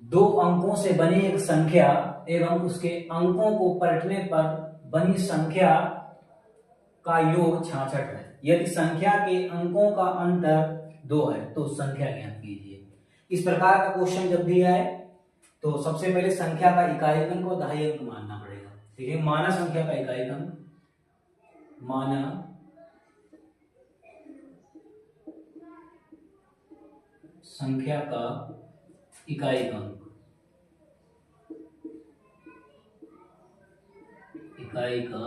दो अंकों से बनी एक संख्या एवं उसके अंकों को पलटने पर बनी संख्या का योग 66 है। यदि संख्या के अंकों का अंतर 2 है तो संख्या ज्ञात कीजिए। इस प्रकार का क्वेश्चन जब भी आए तो सबसे पहले संख्या का इकाई अंक को दहाई अंक मानना पड़ेगा। ठीक है, माना संख्या का इकाई अंक, माना संख्या का इकाई अंक, इकाई का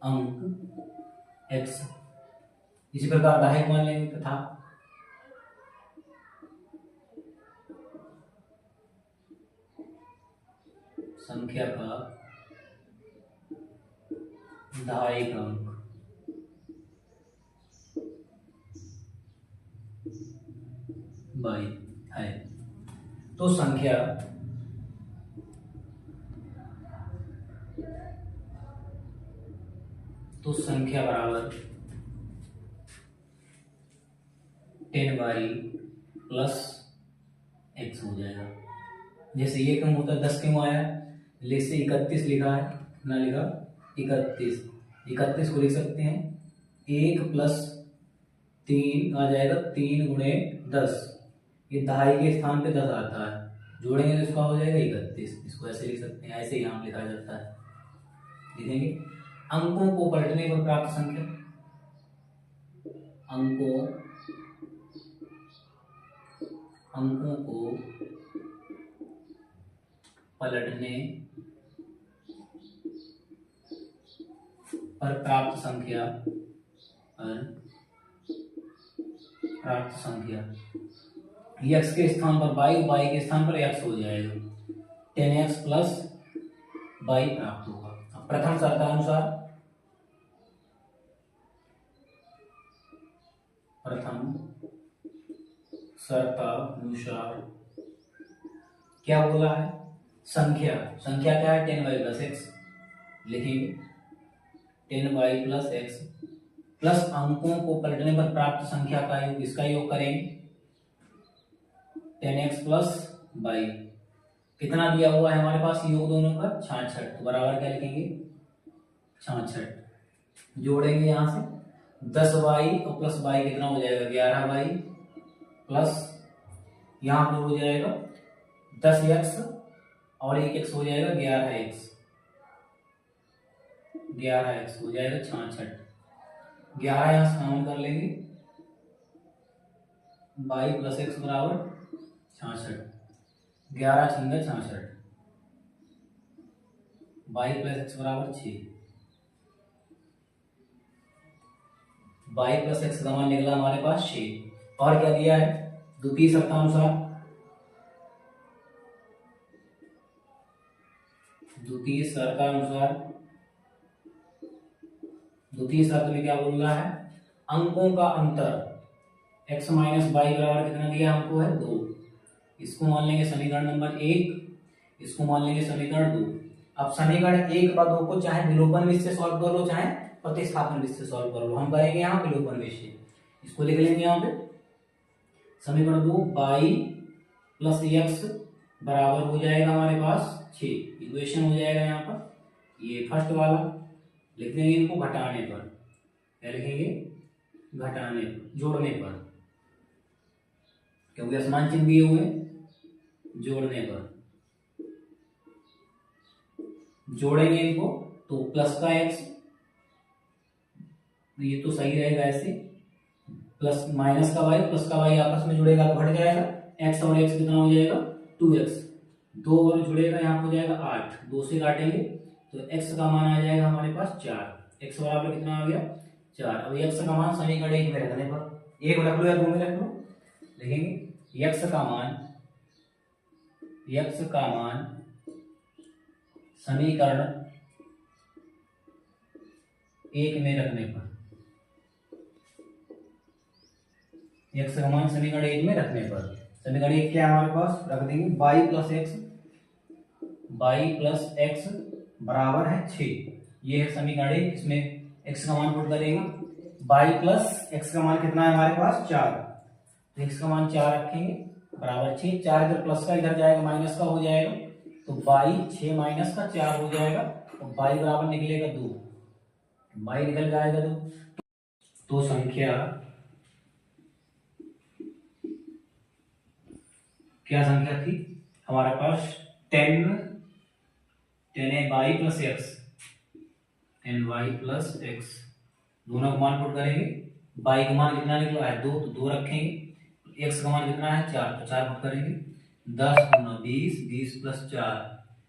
अंक x। इसी प्रकार दहाई मान लेंगे तथा संख्या का दहाई अंक y है। तो संख्या बराबर 10y प्लस x हो जाएगा। जैसे ये कम होता है 10 क्यों आया, जैसे 31 लिखा है, कितना लिखा 31 को लिख सकते हैं 1 प्लस 3 आ जाएगा 3 गुणे 10। ये दहाई के स्थान पे 10 आता है, जोड़ेंगे तो इसका हो जाएगा 31। इसको ऐसे लिख सकते हैं, ऐसे यहाँ लिखा जाता है। लिखेंगे अंकों को पलटने पर प्राप्त संख्या, अंकों को पलटने पर प्राप्त संख्या x के स्थान पर y के स्थान पर x हो जाएगा, 10x प्लस y प्राप्त होगा। अब प्रथम शर्तानुसार क्या बोला है, संख्या क्या है 10y प्लस x। लिखेंगे 10y प्लस x प्लस अंकों को पलटने पर प्राप्त संख्या का योग, इसका योग करेंगे 10x प्लस y। कितना दिया हुआ है हमारे पास योग दोनों का 66, तो बराबर क्या लिखेंगे 66। जोड़ेंगे यहां से 10y और प्लस y कितना हो जाएगा 11y प्लस यहां पर हो जाएगा 10x और 1x हो जाएगा 11x हो जाएगा 66। 11 यहां से काउंट कर लेंगे, y प्लस x बराबर 66, 11 छंगे 66, y प्लस x बराबर 6। y प्लस x का मान निकला हमारे पास 6। और क्या दिया है द्वितीय शर्तानुसार, द्वितीय शर्त में क्या बोल रहा है, अंकों का अंतर x माइनस वाई बराबर कितना दिया हमको है 2। इसको मान लेंगे समीकरण नंबर 1, इसको मान लेंगे समीकरण 2। अब समीकरण 1 व 2 को चाहे विलोपन विधि से सॉल्व कर लो चाहे प्रतिस्थापन विधि से सॉल्व कर लो। हम करेंगे यहाँ विलोपन विधि से, इसको लिख लेंगे यहाँ पे समीकरण 2 y प्लस एक्स बराबर हो जाएगा हमारे पास 6। इक्वेशन हो जाएगा यहाँ पर ये फर्स्ट वाला, लिख देंगे इनको घटाने पर, क्या लिखेंगे घटाने पर, जोड़ने पर, क्योंकि असमान चिन्ह दिए हुए, जोड़ने पर जोड़ेंगे इनको तो प्लस का x, ये तो सही रहेगा ऐसे, प्लस माइनस का y प्लस का y आपस में जुड़ेगा तो घट जाएगा, x और x कितना हो जाएगा 2x, 2 और जुड़ेगा यहाँ हो जाएगा 8, 2 से काटेंगे तो x का मान आ जाएगा हमारे पास 4। x बराबर कितना आ गया 4। अब x का मान समीकरण 1 में रखने पर, 1 रख लो या 2 में रख लो, लिखेंगे x का मान समीकरण 1 में रखने पर, x का मान समीकरण 1 में रखने पर, समीकरण 1 क्या है हमारे पास, रख देंगे y प्लस x बराबर है 6। ये है समीकरण 1, इसमें x का मान पुट करेंगे, y प्लस x का मान कितना है हमारे पास 4, तो x का मान 4 रखेंगे, बराबर 6, 4 इधर प्लस का इधर जाएगा माइनस का हो जाएगा, तो बाई 6 माइनस का 4 हो जाएगा, तो बाई बराबर निकलेगा 2, बाई निकल जाएगा 2। तो संख्या क्या संख्या थी हमारे पास 10y plus x, 10y plus x, दोनों का मान पुट करेंगे, y का मान कितना निकला है 2, तो 2 रखेंगे, x का मान कितना है 4, तो 4 पुट करेंगे, 10 गुना 20, 20 प्लस 4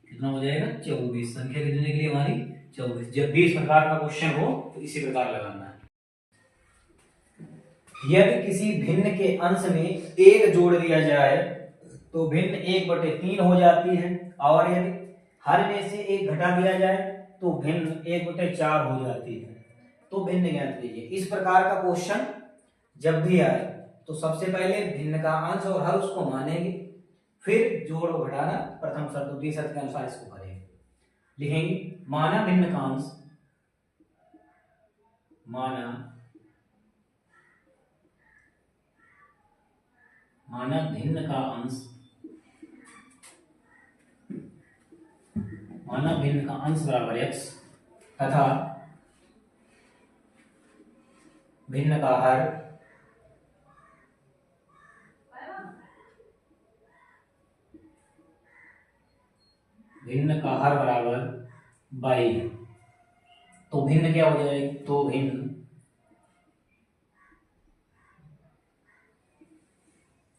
कितना हो जाएगा 24। संख्या कितनी निकली हमारी 24। जब भी इस प्रकार का क्वेश्चन हो तो इसी प्रकार लगाना है। यदि किसी भिन्न के अंश में एक जोड़ दिया जाए तो भिन्न 1/3 हो जाती है, और यदि हर में से एक घटा दिया जाए तो भिन्न 1/4 हो जाती है। तो भिन्न ज्ञात कीजिए। इस प्रकार का क्वेश्चन जब भी आए तो सबसे पहले भिन्न का अंश और हर उसको मानेंगे, फिर जोड़ और घटाना प्रथम शर्त द्वितीय शर्त के अनुसार इसको करेंगे। लिखेंगे माना भिन्न का अंश, माना भिन्न का अंश, माना भिन्न का अंश बराबर x तथा भिन्न का हर बराबर बाई। तो भिन्न क्या हो जाएगी, तो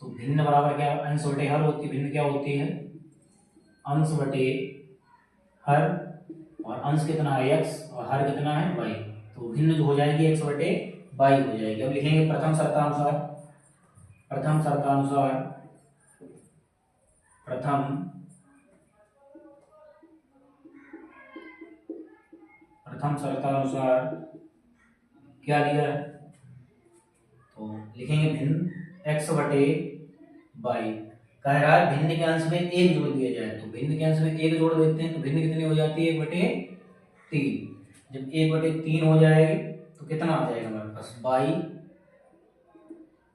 भिन्न बराबर क्या, अंश बटे हर होती है, भिन्न क्या होती है अंश बटे हर, और अंश कितना है x और हर कितना है y, तो भिन्न जो हो जाएगी x बटे y हो जाएगी। अब लिखेंगे प्रथम शर्तानुसार, प्रथम शर्तानुसार क्या दिया है, तो लिखेंगे भिन्न x बटे y, कह रहा है भिन्न के अंश में एक जोड़ दिया जाए, तो भिन्न के अंश में एक जोड़ देते हैं तो भिन्न कितनी हो जाती है 1/3। जब 1/3 हो जाएगी तो कितना आ जाएगा हमारे पास बाई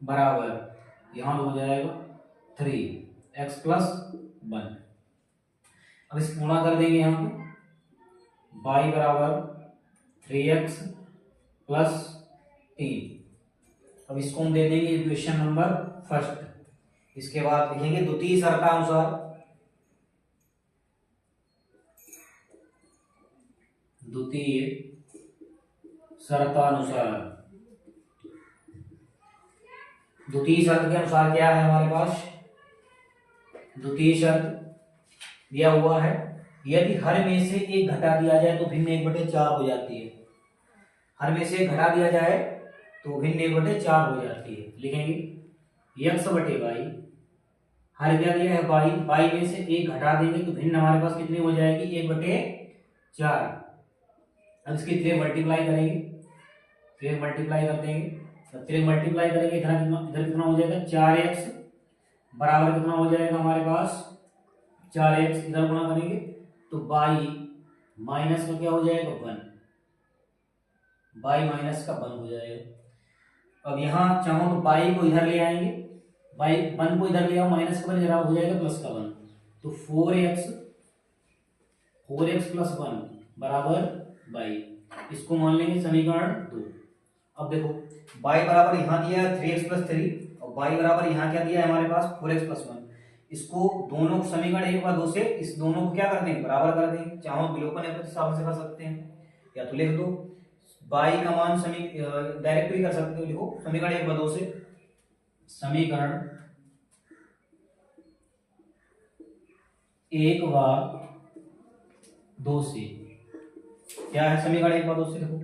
बराबर यहाँ हो जाएगा 3x प्लस 1। अब इस पूरा कर देंगे यहाँ पे, बाई बराबर 3x प्लस 3। अब इसको हम दे देंगे इक्वेशन नंबर फर्स्ट। इसके बाद लिखेंगे द्वितीय शर्तानुसार, द्वितीय शर्त के अनुसार क्या है हमारे पास, द्वितीय शर्त दिया हुआ है यदि हर में से एक घटा दिया जाए तो भिन्न 1/4 हो जाती है। हर में से घटा दिया जाए तो भिन्न 1/4 हो जाती है। लिखेंगे x बटे बाई, हर क्या दिया है बाई, बाई में से एक घटा देंगे तो भिन्न हमारे पास कितनी हो जाएगी 1/4। अब इसकी 3 मल्टीप्लाई करेंगे, 3 मल्टीप्लाई कर देंगे, तो 3 मल्टीप्लाई करेंगे इधर कितना हो जाएगा 4x बराबर कितना हो जाएगा हमारे पास 4x, इधर गुणा करेंगे तो बाई माइनस का क्या हो जाएगा 1, बाई माइनस का 1 हो जाएगा। अब यहाँ चाहो तो बाई को इधर ले आएंगे, बाई 1 को इधर ले आओ, माइनस का 1 इधर हो जाएगा प्लस का 1, तो 4x प्लस 1 बराबर बाई। इसको मान लेंगे समीकरण 2। अब देखो बाई बराबर यहाँ दिया है 3x प्लस 3 और बाई बराबर यहाँ क्या दिया है हमारे पास 4x प्लस 1। इसको दोनों समीकरण 1 व 2 से इस दोनों को क्या कर देंगे बराबर कर देंगे, चाहो विलोपन हिसाब से कर सकते हैं या तो लिख दो बाई का मान डायरेक्ट भी कर सकते हो, लिखो समीकरण 1 व 2 से, समीकरण 1 व 2 से क्या है, समीकरण 1 व 2 से देखो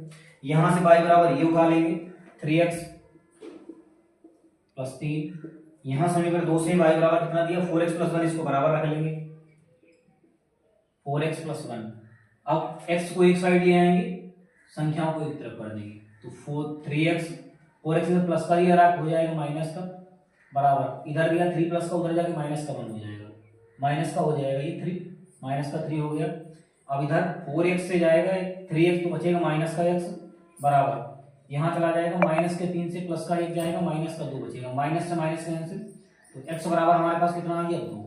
यहां से बाई बराबर ये उठा लेंगे 3x प्लस 3, यहां समीकरण 2 से बाई बराबर कितना दिया 4x प्लस 1, इसको बराबर रख लेंगे 4x प्लस 1। अब x को एक साइड ले आएंगे, संख्याओं को एक तरफ कर देंगे, तो 3x 4x इधर प्लस का दिया हो जाएगा माइनस का, बराबर इधर दिया 3 प्लस का उधर जाके माइनस का 1 हो जाएगा, माइनस का हो जाएगा ये 3 माइनस का 3 हो गया। अब इधर 4x से जाएगा 3x तो बचेगा माइनस का x बराबर यहाँ चला जाएगा माइनस के 3 से प्लस का 1 जाएगा, माइनस का 2 बचेगा, माइनस से माइनस कैंसिल, तो x बराबर हमारे पास कितना आ गया 2।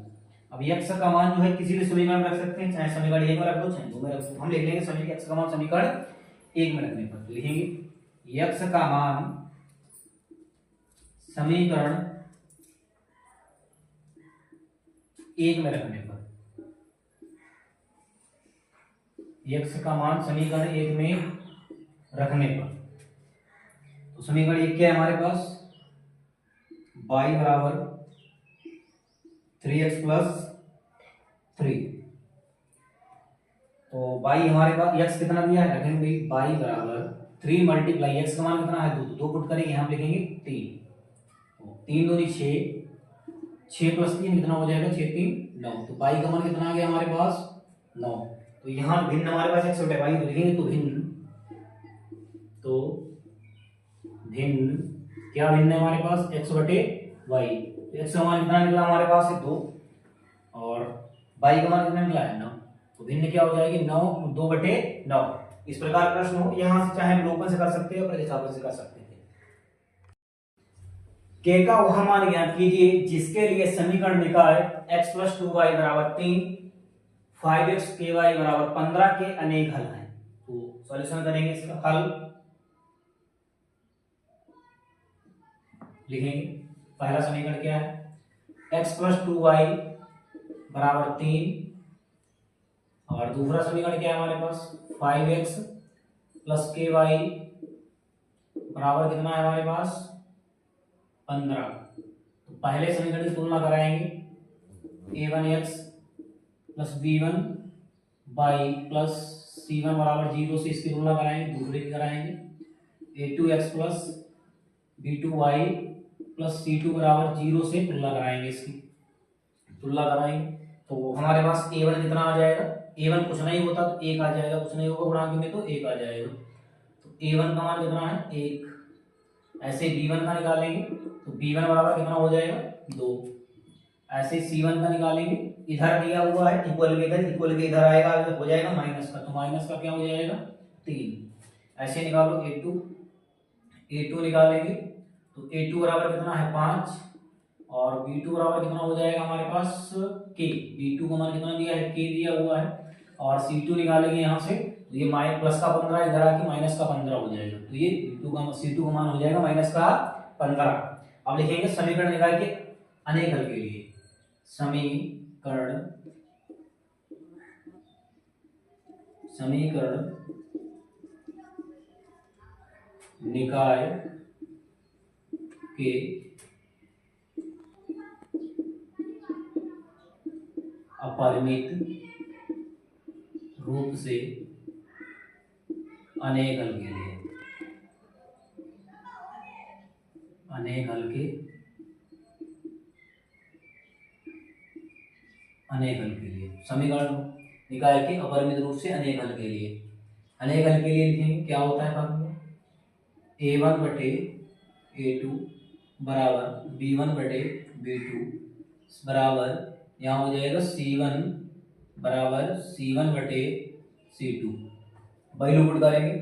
अब x का मान जो है किसी भी समीकरण में रख सकते हैं, चाहे समीकरण 1 में रख दो चाहे 2 में रख दो। हम लिख लेंगे समीकरण x का मान समीकरण 1 में रखने पर लिखेंगे x का मान समीकरण 1 में रखने पर, x का मान समीकरण 1 में रखने पर। तो समीकरण 1 क्या है हमारे पास, y बराबर 3x प्लस 3। तो y हमारे पास x कितना दिया है, रखेंगे भाई y बराबर 3 मल्टीप्लाई x का मान कितना है 2, तो 2 पुट करेंगे यहाँ पे लिखेंगे 3। तो 3 दूनी 6, 6 प्लस 3 कितना हो जाएगा 6 3 9। तो y का मान कितना आ गया हमारे पास 9। तो यहाँ भिन्न हमारे पास x बटे y तो लिखेंगे तो भिन्न क्या भिन्न है हमारे पास x बटे y। तो x का मान कितना निकला हमारे पास 2 और y का मान कितना निकला है 9। तो भिन्न क्या हो जाएगी 9 2 बटे 9। इस प्रकार प्रश्न हो, यहाँ से चाहे अवलोकन से कर सकते हैं, प्रतिस्थापन से कर सकते थे। k का वह मान ज्ञात कीजिए जिसके लिए समीकरण निकाय x प्लस 2y बराबर 3 5x ky बराबर 15 के अनेक हल हैं। तो सॉल्यूशन करेंगे इसका हल लिखेंगे। पहला समीकरण क्या है, x प्लस 2y बराबर 3 और दूसरा समीकरण क्या है हमारे पास 5x प्लस ky बराबर कितना है हमारे पास 15। तो पहले समीकरण की तुलना कराएंगे a1x plus b1 by plus c1 बराबर 0 से इसकी तुलना कराएंगे, दूसरे की कराएंगे a2x plus b2y plus c2 बराबर 0 से तुलना कराएंगे, इसकी तुलना कराएंगे। तो हमारे पास a1 कितना आ जाएगा, a1 कुछ नहीं होता तो 1 आ जाएगा, कुछ नहीं होगा गुणांक में तो 1 आ जाएगा। तो a1 का मान कितना है 1। ऐसे b1 का निकालेंगे तो b1 बराबर कितना हो जाएगा 2। ऐसे c1 का निकालेंगे, इधर दिया हुआ है इक्वल के इधर आएगा हो जाएगा माइनस का, तो माइनस का क्या हो जाएगा 3। ऐसे निकालो a2 निकालेंगे तो a2 बराबर कितना है 5 और b2 बराबर कितना हो जाएगा हमारे पास k। b2 का मान कितना दिया है k दिया हुआ है और c2 निकालेंगे यहाँ से तो ये माइनस प्लस का 15 इधर आके माइनस का 15 हो जाएगा। तो ये c2 का मान हो जाएगा माइनस का 15। अब लिखेंगे समीकरण निकाय के अनेक हल के लिए, समीकरण निकाय के अपरिमित रूप से अनेक हल के लिए, अनेक हल के लिए समीकरण निकाय के अपरिमित रूप से अनेक हल के लिए, अनेक हल के लिए लिखेंगे क्या होता है फॉर्मूला a1 बटे a2 बराबर b1 बटे b2 बराबर यहाँ हो जाएगा c1 बराबर c1 बटे c2। वैल्यू पुट करेंगे,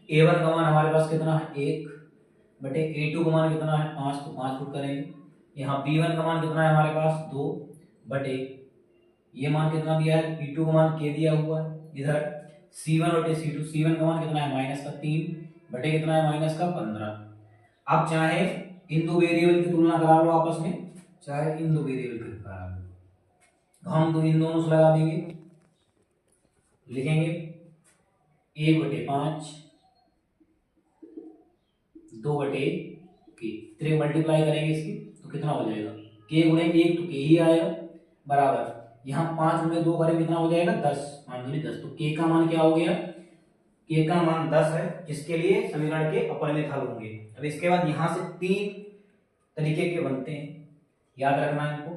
a1 का मान हमारे पास कितना है 1 बटे a2 का मान कितना है 5 तो 5 पुट करेंगे। यहाँ b1 का मान कितना है हमारे पास 2 बटे ये मान कितना दिया है b2 का मान k दिया हुआ है, इधर c1 बटे c2, c1 का मान कितना है माइनस का 3 बटे कितना है माइनस का 15। अब चाहे इन दो वेरिएबल की तुलना करा लो आपस में, चाहे इन दो वेरिएबल की करा लो, तो हम तो इन दोनों से लगा देंगे, लिखेंगे 1 बटे 5 2 बटे k, फिर मल्टीप्लाई करेंगे इसकी तो कितना हो जाएगा k गुणे 1 तो k ही आएगा बराबर यहाँ 5 गुणे 2 करें कितना हो जाएगा 10, 5 दूनी 10। तो k का मान क्या हो गया, k का मान 10 है, जिसके लिए समीकरण के अपरिमित हल होंगे। अब इसके बाद यहाँ से 3 तरीके के बनते हैं, याद रखना है इनको।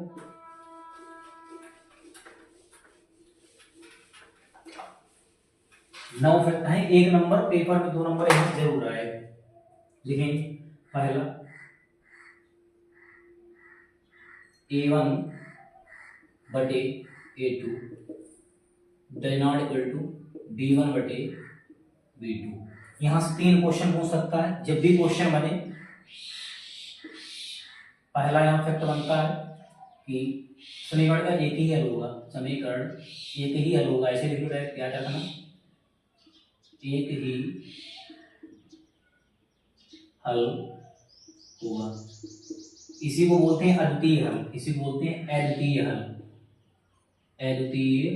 नौ फैक्ट है, 1 नंबर पेपर में 2 नंबर यहाँ जरूर आएगा। लिखेंगे पहला a1 बटे a2 does not equal to b1 बटे b2। यहाँ से 3 क्वेश्चन पूछ सकता है, जब भी क्वेश्चन बने पहला यहाँ फैक्ट बनता है कि समीकरण का एक ही हल होगा, समीकरण एक ही हल होगा, ऐसे लिख लो डायरेक्ट, क्या रखना, एक ही हल होगा। इसी को बोलते हैं अद्वितीय हल, इसी को बोलते हैं अद्वितीय हल, अद्वितीय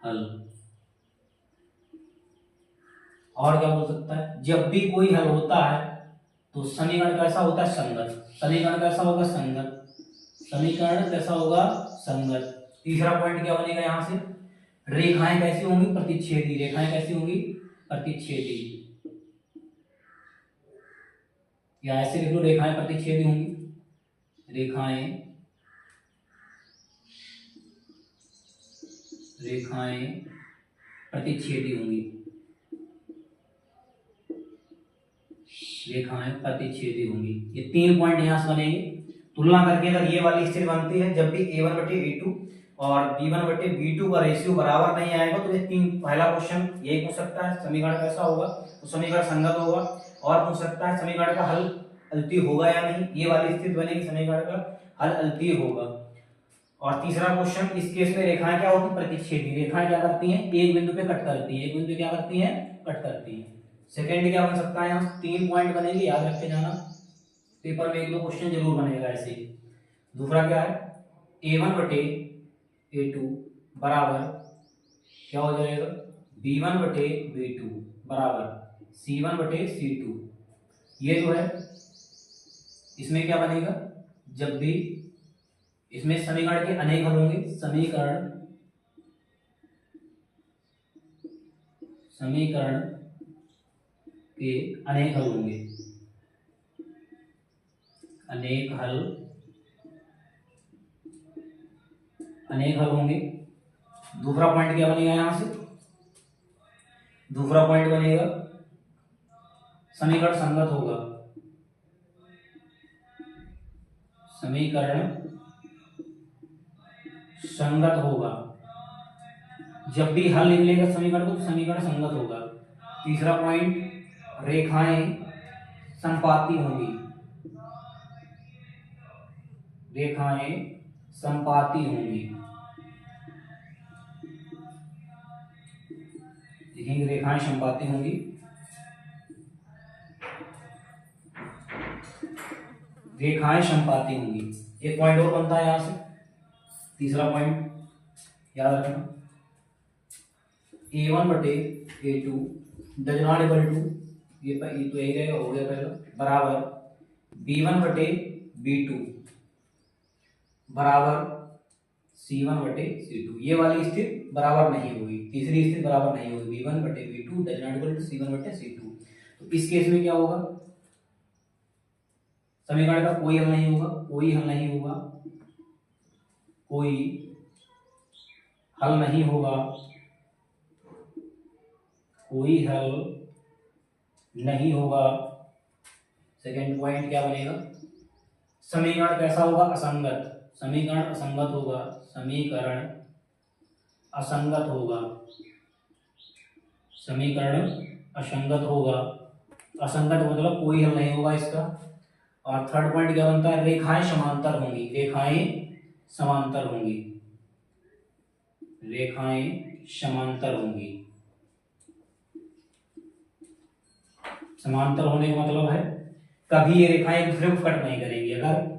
हल। और क्या बोल सकता है, जब भी कोई हल होता है तो समीकरण कैसा होता है, संगत। समीकरण कैसा होगा, संगत। समीकरण कैसा होगा, संगत। तीसरा पॉइंट क्या बनेगा यहां से, रेखाएं कैसी होंगी, प्रतिच्छेदी। रेखाएं कैसी होंगी, प्रतिच्छेदी, या ऐसे लिख लो, रेखाएं प्रतिच्छेदी होंगी, रेखाएं, रेखाएं प्रतिच्छेदी होंगी, रेखाएं प्रतिच्छेदी होंगी। ये 3 पॉइंट यहां से बनेंगे। तुलना करके अगर ये वाली स्थिति बनती है, जब भी a1/a2 और b1/b2 का रेशियो बराबर नहीं आएगा, तो ये पहला क्वेश्चन यही पूछ सकता है, समीकरण कैसा होगा, तो समीकरण संगत होगा। और पूछ सकता है समीकरण का हल अद्वितीय होगा या नहीं, ये वाली स्थिति बनेगी, समीकरण का हल अद्वितीय होगा। और तीसरा क्वेश्चन, इस केस में रेखाएं क्या होती, प्रतिच्छेदी। रेखाएं क्या करती हैं, एक बिंदु पे कट करती है, एक बिंदु पे क्या करती हैं, कट करती है। सेकेंड क्या बन सकता है, यहाँ 3 पॉइंट बनेंगे, याद रख के जाना, पेपर में 1-2 क्वेश्चन जरूर बनेगा ऐसे ही। दूसरा क्या है, a1/a2 बराबर क्या हो जाएगा, b1/b2 बराबर c1/c2। ये जो है इसमें क्या बनेगा, जब भी इसमें समीकरण के अनेक हल होंगे, समीकरण के अनेक हल होंगे, अनेक हल होंगे। दूसरा पॉइंट क्या बनेगा यहां से, दूसरा पॉइंट बनेगा समीकरण संगत होगा, समीकरण संगत होगा। जब भी हल निकलेगा समीकरण को, तो समीकरण संगत होगा। तीसरा पॉइंट, रेखाएं संपाती होंगी, रेखाएं संपाती होंगी, देखेंगे रेखाएं संपाती होंगी, रेखाएं संपाती होंगी। एक पॉइंट और बनता है यहां से, तीसरा पॉइंट याद रखना, a1/a2 does not equal to, ये तो यही रहेगा, हो गया पहला, बराबर b1/b2 बराबर c1/c2। ये वाली स्थिति बराबर नहीं होगी, तीसरी स्थिति बराबर नहीं होगी, b1/b2 does not equal to c1/c2। तो इस केस में क्या होगा, समीकरण का कोई हल नहीं होगा, कोई हल नहीं होगा, कोई हल नहीं होगा, कोई हल नहीं होगा। सेकेंड पॉइंट क्या बनेगा, समीकरण कैसा होगा, असंगत, समीकरण असंगत होगा, समीकरण असंगत होगा, समीकरण असंगत होगा। असंगत मतलब कोई हल नहीं होगा इसका। और थर्ड पॉइंट क्या बनता है, रेखाएं समांतर होंगी, रेखाएं समांतर होंगी, रेखाएं समांतर होंगी। समांतर होने का मतलब है कभी ये रेखाएं एक दूसरे को कट नहीं करेंगी। अगर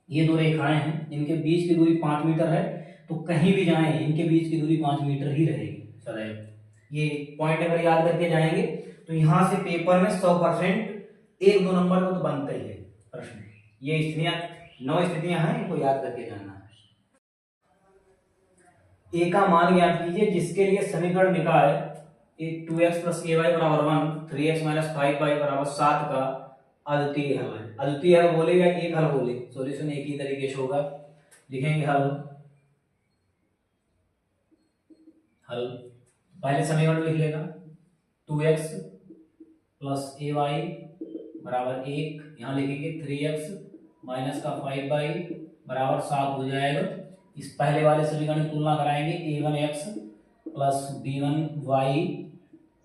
ये दो रेखाएं हैं, इनके बीच की दूरी 5 मीटर है, तो कहीं भी जाएं इनके बीच की दूरी 5 मीटर ही रहेगी सदैव। ये पॉइंट अगर याद करके जाएंगे तो यहां से पेपर में 100% 1-2 नंबर को तो बनता ही है प्रश्न। ये स्थितियां 9 स्थितियां हैं, इनको याद करके जाना है। ए का मान ज्ञात कीजिए जिसके लिए समीकरण निकाय 2x + ay = 1, 3x - 5y = 7 का अद्वितीय हल है। अद्वितीय हल बोले या एक हल बोले, सॉल्यूशन एक ही तरीके से होगा। लिखेंगे हल, पहले समीकरण लिख लेगा, 2x + ay = 1, यहाँ लिखेंगे 3x - 5y = 7 हो जाएगा। इस पहले वाले समीकरण की तुलना कराएंगे, a1x + b1y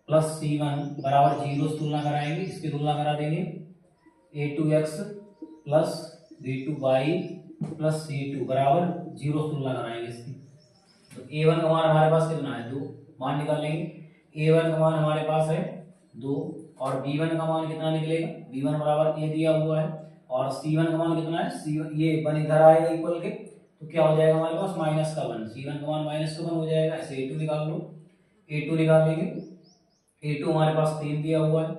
+ c1 = 0 से तुलना कराएंगे, इसकी तुलना करा देंगे, a2x + b2y प्लस C2 बराबर जीरो तुलना कराएंगे इसकी। तो A1 का मान हमारे पास कितना है 2, मान निकालेंगे। A1 का मान हमारे पास है 2 और B1 का मान कितना निकलेगा, B1 बराबर A दिया हुआ है और C1 का मान कितना है, C1 ये 1 इधर आएगा इक्वल के, तो क्या हो जाएगा हमारे पास माइनस का 1, C1 का मान माइनस का 1 हो जाएगा। ऐसे A2 निकाल लो, A2 निकालेंगे, A2 हमारे पास 3 दिया हुआ है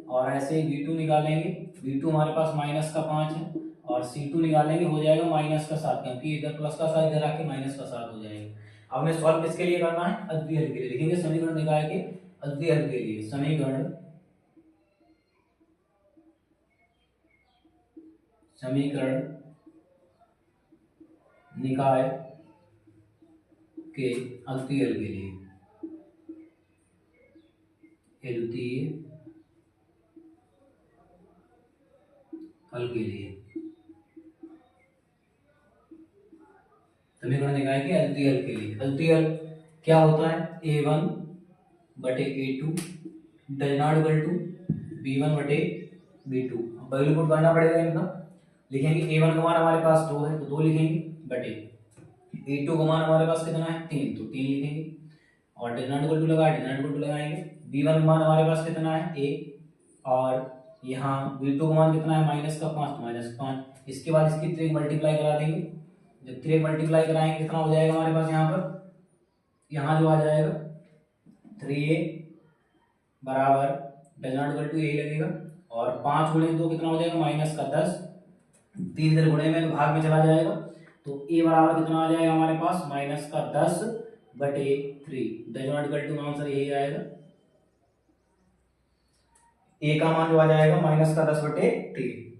और ऐसे ही B2 निकालेंगे, B2 हमारे पास माइनस का 5 है और C2 निकालेंगे, हो जाएगा माइनस का 7, क्योंकि इधर प्लस का 7 इधर आके माइनस का 7 हो जाएगा। अब हमें सॉल्व किसके लिए करना है, अद्वितीय हल के लिए। लिखेंगे समीकरण निकाय के अद्वितीय हल के लिए, समीकरण निकाय के अद्वितीय हल के लिए, अद्वितीय हल के लिए, समीकरण निकाय के अद्वितीय हल के लिए। अद्वितीय हल क्या होता है, A1 बटे A2 does not equal to B1 बटे B2। वैल्यू पुट करना पड़ेगा इनका। लिखेंगे A1 का मान हमारे पास 2 है तो 2 लिखेंगे, बटे A2 का मान हमारे पास कितना है 3 तो 3 लिखेंगे और डज नॉट इक्वल टू लगा, डज नॉट इक्वल टू लगाएंगे। B1 का मान हमारे पास कितना है 1 और यहाँ B2 का मान कितना है माइनस का 5 तो माइनस 5। इसके बाद इसकी 3 मल्टीप्लाई करा देंगे, जब 3 मल्टीप्लाई कराएंगे कितना हो जाएगा हमारे पास, यहाँ पर यहाँ जो आ जाएगा 3a बराबर does not equal to a लगेगा और 5 गुणे 2 कितना हो जाएगा माइनस का 10, 3 इधर गुणे में तो भाग में चला जाएगा तो a बराबर कितना आ जाएगा हमारे पास माइनस का 10 बटे 3। Does not equal to answer यही आएगा, a का मान जो आ जाएगा माइनस का 10 बटे 3।